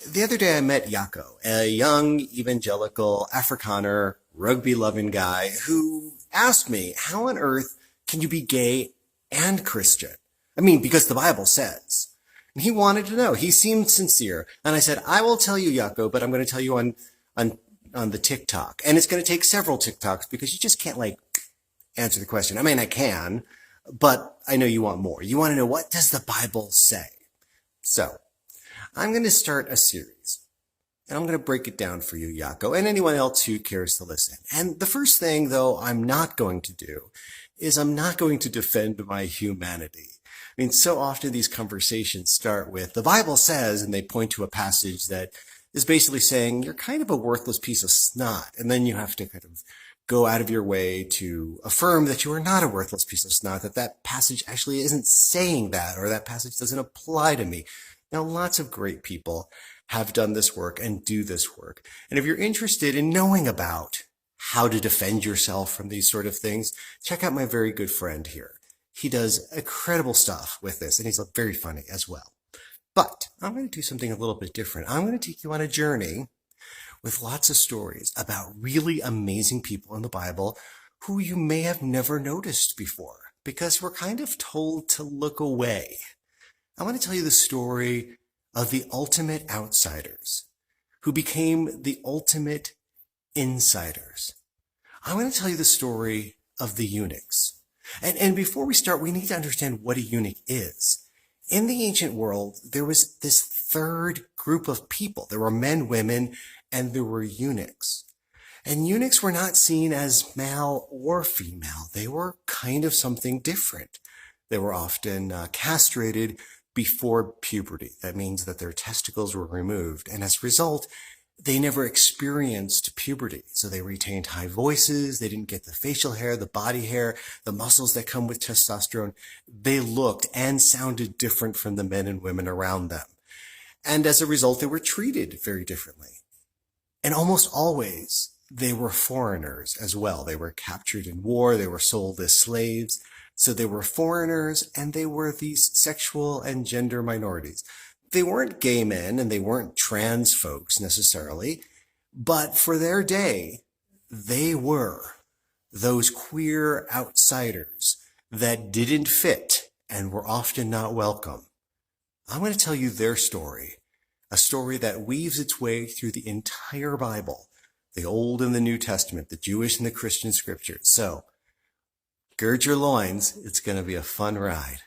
The other day I met Jaco, a young evangelical Afrikaner rugby-loving guy who asked me, how on earth can you be gay and Christian? I mean, because the Bible says. And he wanted to know. He seemed sincere. And I said, I will tell you, Jaco, but I'm going to tell you on, on the TikTok. And it's going to take several TikToks because you just can't answer the question. I mean, I can, but I know you want more. You want to know, what does the Bible say? So I'm going to start a series, and I'm going to break it down for you, Jaco, and anyone else who cares to listen. And the first thing, though, I'm not going to do is I'm not going to defend my humanity. I mean, so often these conversations start with, the Bible says, and they point to a passage that is basically saying, you're kind of a worthless piece of snot. And then you have to kind of go out of your way to affirm that you are not a worthless piece of snot, that that passage actually isn't saying that, or that passage doesn't apply to me. Now, lots of great people have done this work and do this work. And if you're interested in knowing about how to defend yourself from these sort of things, check out my very good friend here. He does incredible stuff with this, and he's very funny as well. But I'm going to do something a little bit different. I'm going to take you on a journey with lots of stories about really amazing people in the Bible who you may have never noticed before, because we're kind of told to look away. I want to tell you the story of the ultimate outsiders who became the ultimate insiders. I want to tell you the story of the eunuchs. And before we start, we need to understand what a eunuch is. In the ancient world, there was this third group of people. There were men, women, and there were eunuchs. And eunuchs were not seen as male or female. They were kind of something different. They were often castrated before puberty. That means that their testicles were removed. And as a result, they never experienced puberty. So they retained high voices. They didn't get the facial hair, the body hair, the muscles that come with testosterone. They looked and sounded different from the men and women around them. And as a result, they were treated very differently. And almost always, they were foreigners as well. They were captured in war. They were sold as slaves. So they were foreigners, and they were these sexual and gender minorities. They weren't gay men, and they weren't trans folks necessarily, but for their day, they were those queer outsiders that didn't fit and were often not welcome. I'm going to tell you their story, a story that weaves its way through the entire Bible, the Old and the New Testament, the Jewish and the Christian scriptures. So, gird your loins, it's going to be a fun ride.